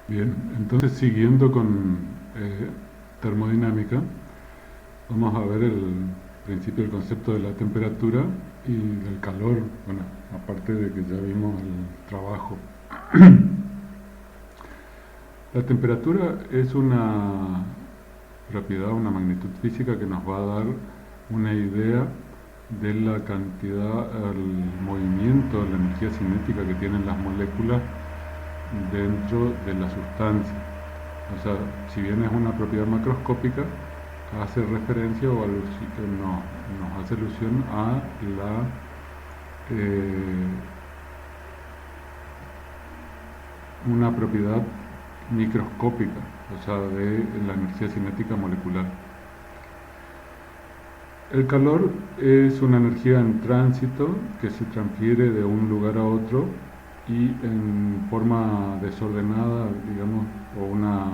Bien, entonces siguiendo con eh, termodinámica, vamos a ver el principio del concepto de la temperatura y del calor, bueno, aparte de que ya vimos el trabajo. La temperatura es una propiedad, una magnitud física que nos va a dar una idea de la cantidad, el movimiento, la energía cinética que tienen las moléculas dentro de la sustancia. O sea, si bien es una propiedad macroscópica, hace referencia o nos hace alusión a eh, una propiedad microscópica, o sea, de la energía cinética molecular. El calor es una energía en tránsito que se transfiere de un lugar a otro y en forma desordenada, digamos, o una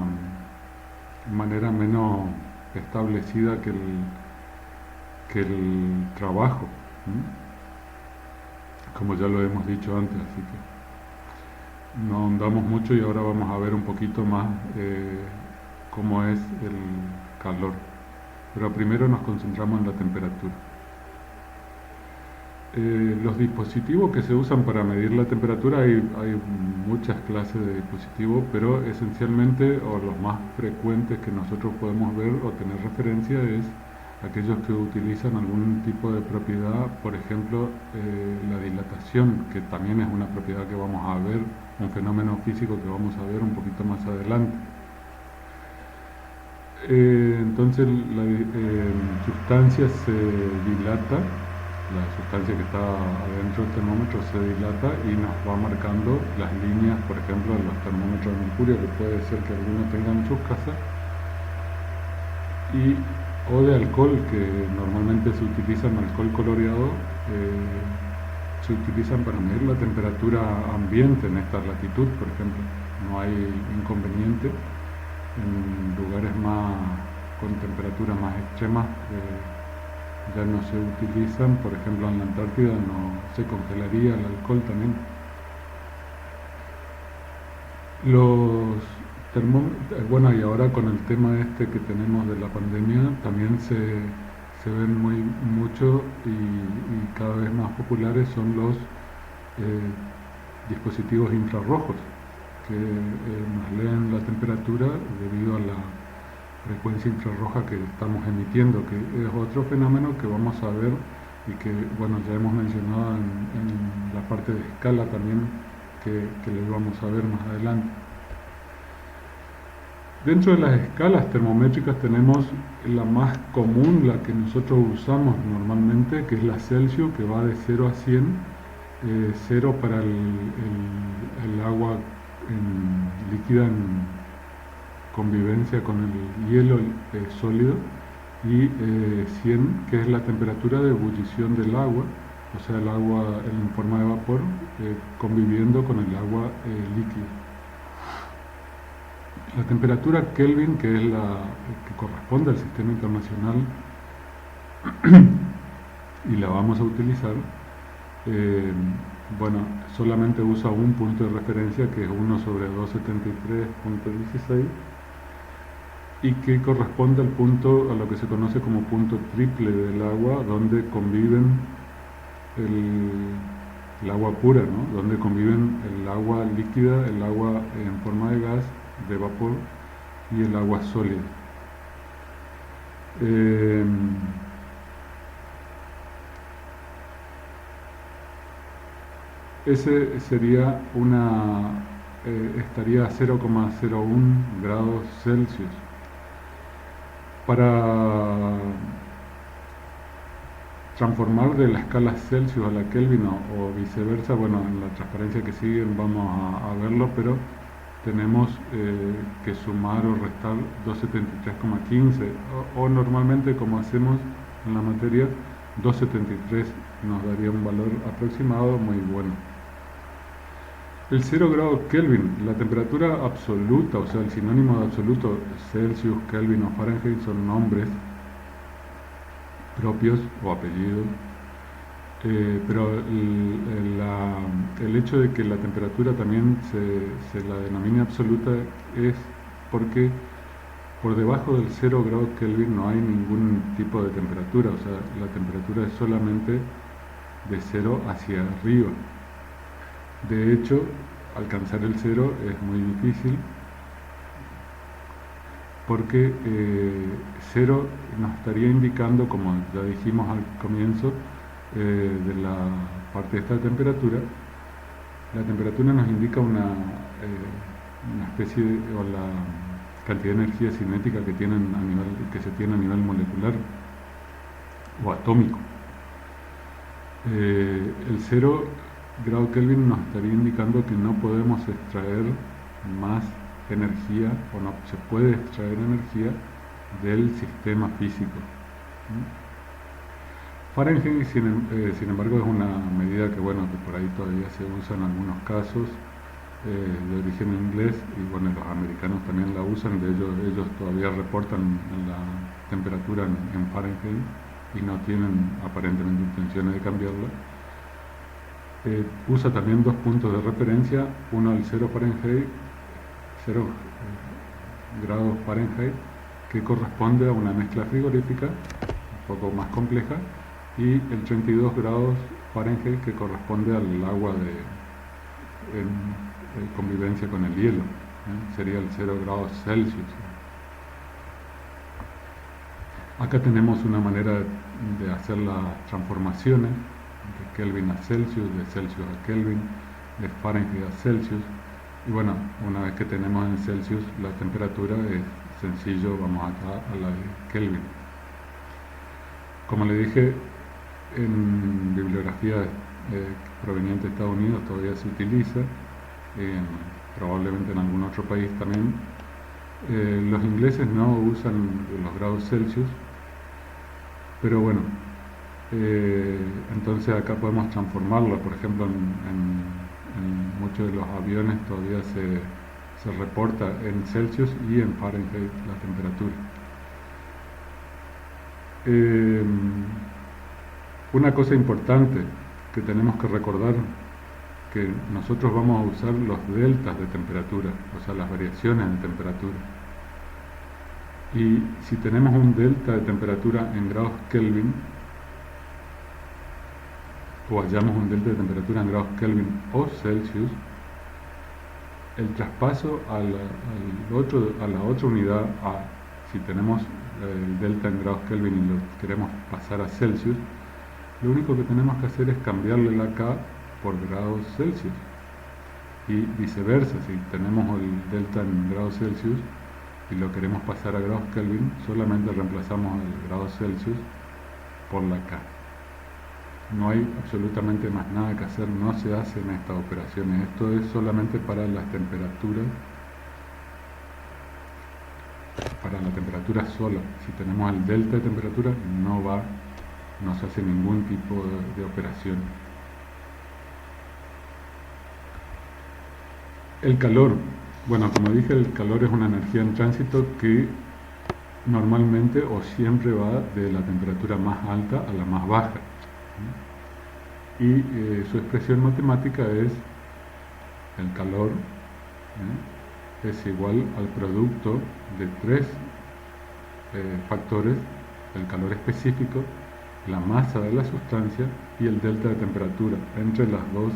manera menos establecida que el trabajo, como ya lo hemos dicho antes, así que no ahondamos mucho y ahora vamos a ver un poquito más cómo es el calor. Pero primero nos concentramos en la temperatura. Los dispositivos que se usan para medir la temperatura, hay muchas clases de dispositivos, pero esencialmente, o los más frecuentes que nosotros podemos ver o tener referencia, es aquellos que utilizan algún tipo de propiedad, por ejemplo, la dilatación, que también es una propiedad que vamos a ver, un fenómeno físico que vamos a ver un poquito más adelante. Entonces la sustancia se dilata, la sustancia que está adentro del termómetro se dilata y nos va marcando las líneas, por ejemplo, de los termómetros de mercurio, que puede ser que algunos tengan en sus casas, o de alcohol, que normalmente se utilizan alcohol coloreado, se utilizan para medir la temperatura ambiente en esta latitud, por ejemplo. No hay inconveniente en lugares con temperaturas más extremas, ya no se utilizan. Por ejemplo, en la Antártida no se congelaría el alcohol también. Los bueno, y ahora con el tema este que tenemos de la pandemia, también se ven mucho y cada vez más populares son los dispositivos infrarrojos, que nos leen la temperatura debido a la frecuencia infrarroja que estamos emitiendo, que es otro fenómeno que vamos a ver y que, bueno, ya hemos mencionado en la parte de escala también, que lo íbamos a ver más adelante. Dentro de las escalas termométricas tenemos la más común, la que nosotros usamos normalmente, que es la Celsius, que va de 0 a 100. 0 para el agua líquida en convivencia con el hielo sólido, y 100, que es la temperatura de ebullición del agua, o sea, el agua en forma de vapor conviviendo con el agua líquida. La temperatura Kelvin, que es la que corresponde al sistema internacional y la vamos a utilizar, bueno, solamente usa un punto de referencia, que es 1 sobre 273.16, y que corresponde al punto, a lo que se conoce como punto triple del agua, donde conviven el agua pura, ¿no? Donde conviven el agua líquida, el agua en forma de gas, de vapor, y el agua sólida. Ese sería estaría a 0,01 grados Celsius. Para transformar de la escala Celsius a la Kelvin o viceversa, bueno, en la transparencia que siguen vamos a verlo, pero tenemos que sumar o restar 273,15, o normalmente, como hacemos en la materia, 273 nos daría un valor aproximado muy bueno. El 0 grado Kelvin, la temperatura absoluta, o sea, el sinónimo de absoluto, Celsius, Kelvin o Fahrenheit, son nombres propios o apellidos Pero el hecho de que la temperatura también se la denomine absoluta es porque por debajo del 0 grados Kelvin no hay ningún tipo de temperatura, o sea, la temperatura es solamente de 0 hacia arriba. De hecho, alcanzar el 0 es muy difícil porque 0 nos estaría indicando, como ya dijimos al comienzo de la parte de esta temperatura, la temperatura nos indica una especie o la cantidad de energía cinética que se tiene a nivel molecular o atómico. El 0 grado Kelvin nos estaría indicando que no podemos extraer más energía o no se puede extraer energía del sistema físico. Fahrenheit, sin embargo, es una medida que, bueno, que por ahí todavía se usa en algunos casos de origen inglés y bueno, los americanos también la usan, ellos todavía reportan la temperatura en Fahrenheit y no tienen aparentemente intenciones de cambiarla. Usa también dos puntos de referencia, uno el 0 grados Fahrenheit, que corresponde a una mezcla frigorífica un poco más compleja, y el 32 grados Fahrenheit, que corresponde al agua en convivencia con el hielo, sería el 0 grados Celsius. Acá tenemos una manera de hacer las transformaciones de Kelvin a Celsius, de Celsius a Kelvin, de Fahrenheit a Celsius. Y bueno, una vez que tenemos en Celsius la temperatura, es sencillo, vamos acá a la de Kelvin. Como le dije, en bibliografía proveniente de Estados Unidos todavía se utiliza, probablemente en algún otro país también. Los ingleses no usan los grados Celsius, pero bueno, entonces acá podemos transformarlo. Por ejemplo, en muchos de los aviones todavía se reporta en Celsius y en Fahrenheit la temperatura. Una cosa importante que tenemos que recordar, que nosotros vamos a usar los deltas de temperatura, o sea, las variaciones de temperatura. Y si tenemos un delta de temperatura en grados Kelvin, o hallamos un delta de temperatura en grados Kelvin o Celsius, el traspaso a la otra unidad, si tenemos el delta en grados Kelvin y lo queremos pasar a Celsius, lo único que tenemos que hacer es cambiarle la K por grados Celsius. Y viceversa, si tenemos el delta en grados Celsius y lo queremos pasar a grados Kelvin, solamente reemplazamos el grado Celsius por la K. No hay absolutamente más nada que hacer, no se hacen estas operaciones. Esto es solamente para las temperaturas, para la temperatura sola. Si tenemos el delta de temperatura, no se hace ningún tipo de operación. El calor. Bueno, como dije, el calor es una energía en tránsito que normalmente o siempre va de la temperatura más alta a la más baja. Y su expresión matemática es el calor es igual al producto de tres factores: el calor específico, la masa de la sustancia y el delta de temperatura entre las dos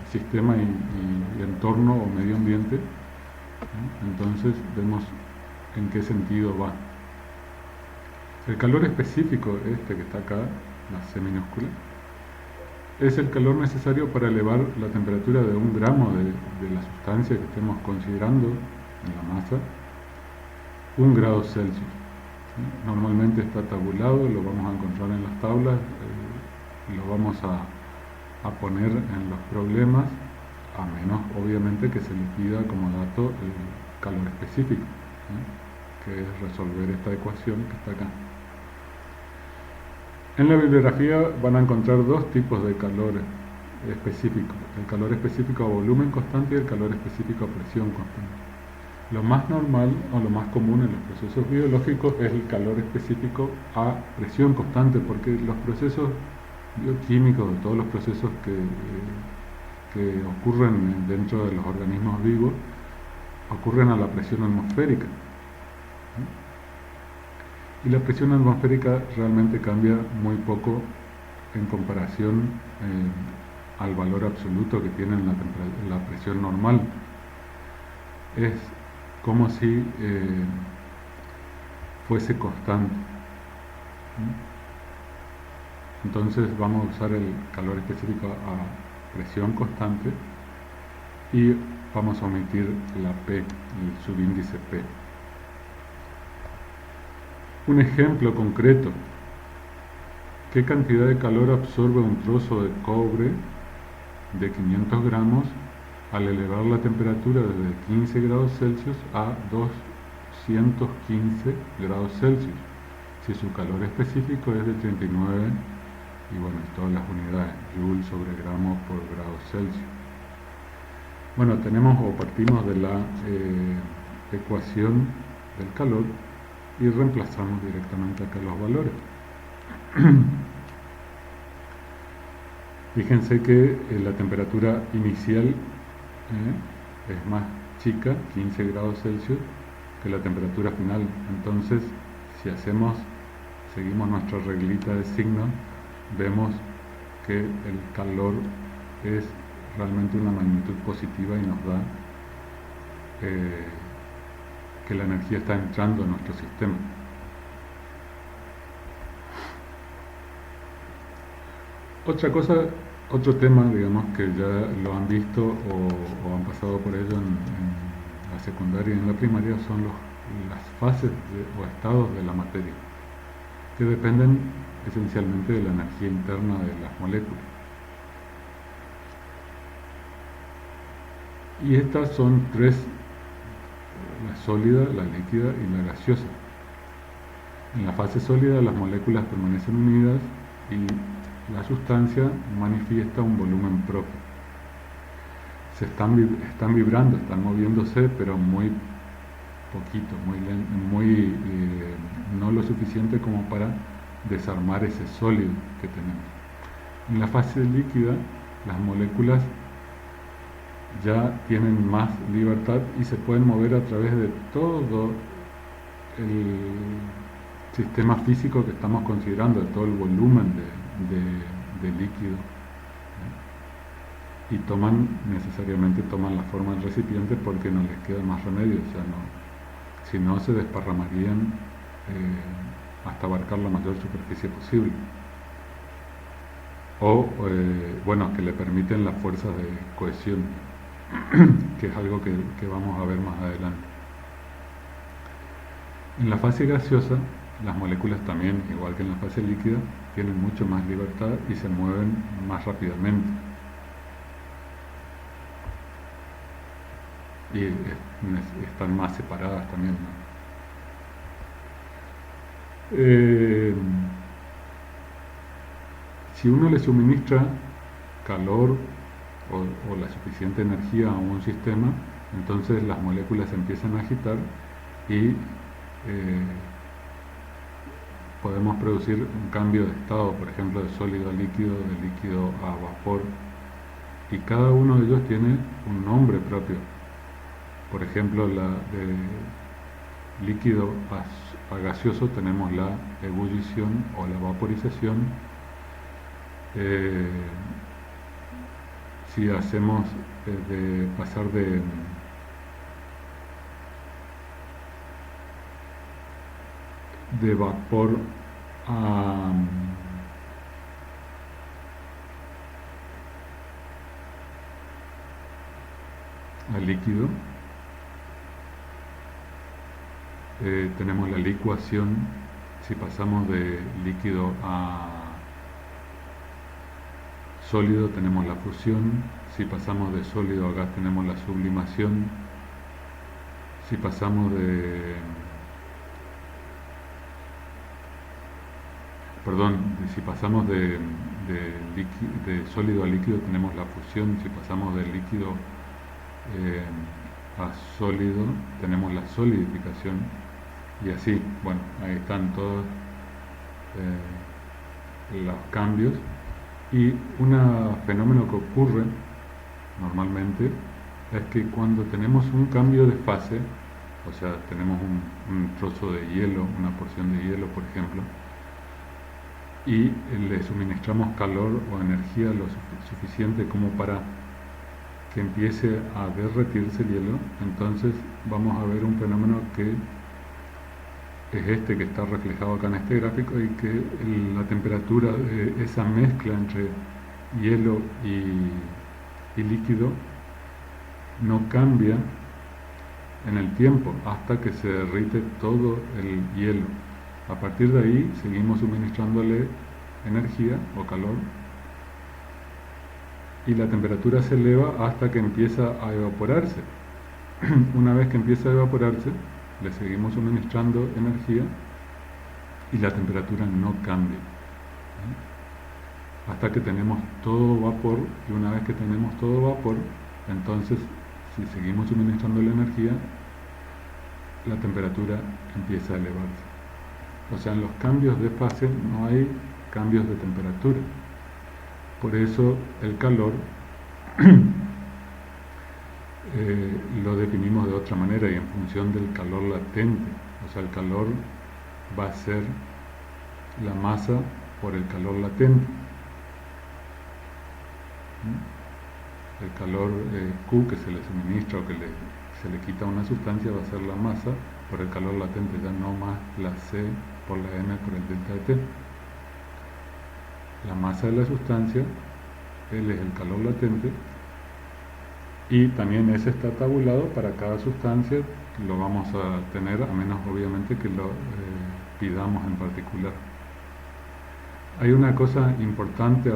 sistema y entorno o medio ambiente. Entonces vemos en qué sentido va. El calor específico, este que está acá, la C minúscula, es el calor necesario para elevar la temperatura de 1 gramo de la sustancia que estemos considerando en la masa, 1 grado Celsius. Normalmente está tabulado, lo vamos a encontrar en las tablas, lo vamos a poner en los problemas, a menos obviamente que se les pida como dato el calor específico, que es resolver esta ecuación que está acá. En la bibliografía van a encontrar dos tipos de calor específico: el calor específico a volumen constante y el calor específico a presión constante. Lo más normal o lo más común en los procesos biológicos es el calor específico a presión constante, porque los procesos bioquímicos, de todos los procesos que ocurren dentro de los organismos vivos, ocurren a la presión atmosférica. Y la presión atmosférica realmente cambia muy poco en comparación al valor absoluto que tiene la presión normal. Es como si fuese constante. Entonces vamos a usar el calor específico a presión constante y vamos a omitir la P, el subíndice P. Un ejemplo concreto: ¿qué cantidad de calor absorbe un trozo de cobre de 500 gramos al elevar la temperatura desde 15 grados Celsius a 215 grados Celsius, si su calor específico es de 39, y bueno, todas las unidades, joule sobre gramo por grado Celsius? Bueno, tenemos o partimos de la ecuación del calor y reemplazamos directamente acá los valores. Fíjense que la temperatura inicial es más chica, 15 grados Celsius, que la temperatura final. Entonces, si seguimos nuestra reglita de signos, vemos que el calor es realmente una magnitud positiva y nos da que la energía está entrando en nuestro sistema. Otro tema, digamos, que ya lo han visto o han pasado por ello en la secundaria y en la primaria, son las fases o estados de la materia, que dependen esencialmente de la energía interna de las moléculas. Y estas son tres: la sólida, la líquida y la gaseosa. En la fase sólida las moléculas permanecen unidas y la sustancia manifiesta un volumen propio. Están vibrando, están moviéndose, pero muy poquito, no lo suficiente como para desarmar ese sólido que tenemos. En la fase líquida las moléculas ya tienen más libertad y se pueden mover a través de todo el sistema físico que estamos considerando, de todo el volumen de líquido, y necesariamente toman la forma del recipiente porque no les queda más remedio. O sea, si no, se desparramarían hasta abarcar la mayor superficie posible, o bueno, que le permiten las fuerzas de cohesión, que es algo que vamos a ver más adelante. En la fase gaseosa las moléculas también, igual que en la fase líquida, tienen mucho más libertad y se mueven más rápidamente. Y están más separadas también, ¿no? Si uno le suministra calor o la suficiente energía a un sistema, entonces las moléculas se empiezan a agitar y podemos producir un cambio de estado, por ejemplo, de sólido a líquido, de líquido a vapor, y cada uno de ellos tiene un nombre propio. Por ejemplo, de líquido a gaseoso tenemos la ebullición o la vaporización. Si hacemos pasar de vapor a líquido, tenemos la licuación. Si pasamos de líquido a sólido tenemos la fusión. Si pasamos de sólido a gas tenemos la sublimación. Si pasamos si pasamos de sólido a líquido tenemos la fusión. Si pasamos de líquido a sólido tenemos la solidificación, y así, bueno, ahí están todos los cambios. Y un fenómeno que ocurre normalmente es que cuando tenemos un cambio de fase, o sea, tenemos un trozo de hielo, una porción de hielo, por ejemplo, y le suministramos calor o energía lo suficiente como para que empiece a derretirse el hielo, entonces vamos a ver un fenómeno que es este que está reflejado acá en este gráfico, y que la temperatura de esa mezcla entre hielo y líquido no cambia en el tiempo hasta que se derrite todo el hielo. A partir de ahí seguimos suministrándole energía o calor y la temperatura se eleva hasta que empieza a evaporarse. Una vez que empieza a evaporarse, le seguimos suministrando energía y la temperatura no cambia, hasta que tenemos todo vapor. Y una vez que tenemos todo vapor, entonces si seguimos suministrando la energía, la temperatura empieza a elevarse. O sea, en los cambios de fase no hay cambios de temperatura. Por eso el calor lo definimos de otra manera y en función del calor latente. O sea, el calor va a ser la masa por el calor latente. El calor Q que se le suministra o que se le quita a una sustancia va a ser la masa por el calor latente, ya no más la C por la M por el delta de T. La masa de la sustancia, L es el calor latente, y también ese está tabulado para cada sustancia. Lo vamos a tener, a menos obviamente que lo pidamos en particular. Hay una cosa importante a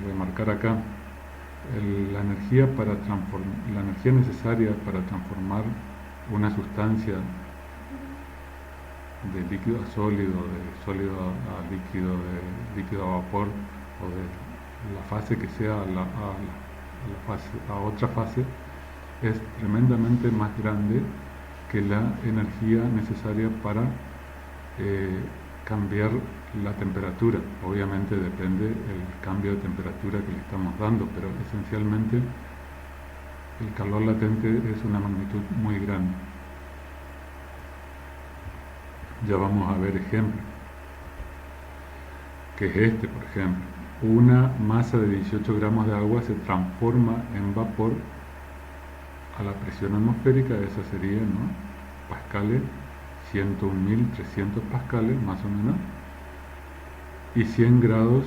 remarcar acá. La energía necesaria para transformar una sustancia de líquido a sólido, de sólido a líquido, de líquido a vapor, o de la fase que sea a otra fase, es tremendamente más grande que la energía necesaria para cambiar la temperatura. Obviamente depende el cambio de temperatura que le estamos dando, pero esencialmente el calor latente es una magnitud muy grande. Ya vamos a ver ejemplos, que es este, por ejemplo. Una masa de 18 gramos de agua se transforma en vapor a la presión atmosférica, esa sería, ¿no?, pascales, 101.300 pascales más o menos, y 100 grados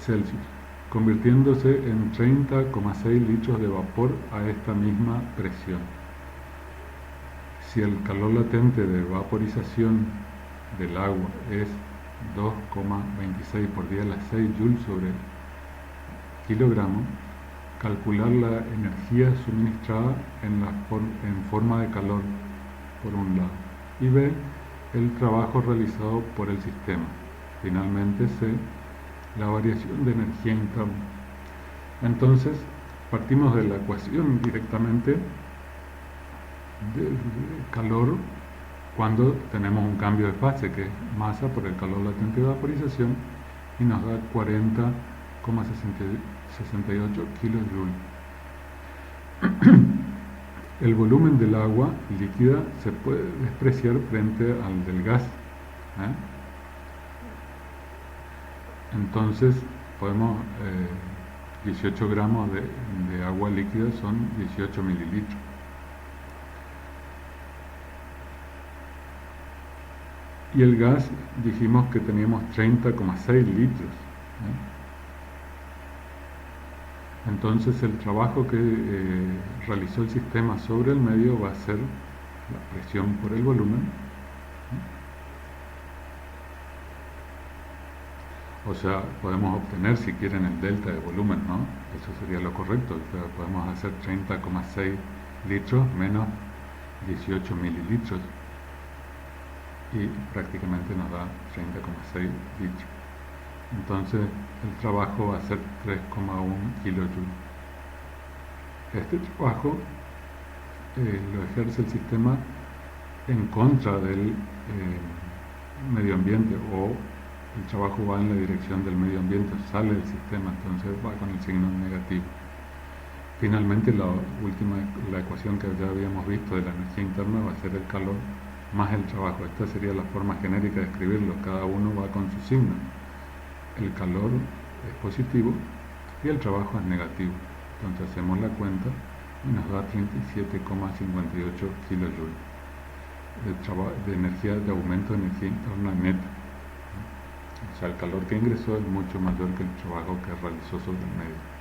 Celsius, convirtiéndose en 30,6 litros de vapor a esta misma presión. Si el calor latente de vaporización del agua es 2,26 por 10 a la 6 joules sobre kilogramo, calcular la energía suministrada en forma de calor, por un lado, y B, el trabajo realizado por el sistema. Finalmente, C, la variación de energía interna. Entonces, partimos de la ecuación directamente del calor cuando tenemos un cambio de fase, que es masa por el calor latente de vaporización, y nos da 40,68 kilojoules. El volumen del agua líquida se puede despreciar frente al del gas, Entonces podemos 18 gramos de agua líquida son 18 mililitros. Y el gas dijimos que teníamos 30,6 litros. Entonces el trabajo que realizó el sistema sobre el medio va a ser la presión por el volumen. O sea, podemos obtener, si quieren, el delta de volumen, ¿no? Eso sería lo correcto. O sea, podemos hacer 30,6 litros menos 18 mililitros. Y prácticamente nos da 30,6 litros. Entonces el trabajo va a ser 3,1 kilojoules. Este trabajo lo ejerce el sistema en contra del medio ambiente, o el trabajo va en la dirección del medio ambiente, sale del sistema, entonces va con el signo negativo. Finalmente, la ecuación que ya habíamos visto de la energía interna va a ser el calor más el trabajo. Esta sería la forma genérica de escribirlo, cada uno va con su signo. El calor es positivo y el trabajo es negativo. Entonces hacemos la cuenta y nos da 37,58 kilojoules de energía, de aumento de energía interna neta. O sea, el calor que ingresó es mucho mayor que el trabajo que realizó sobre el medio.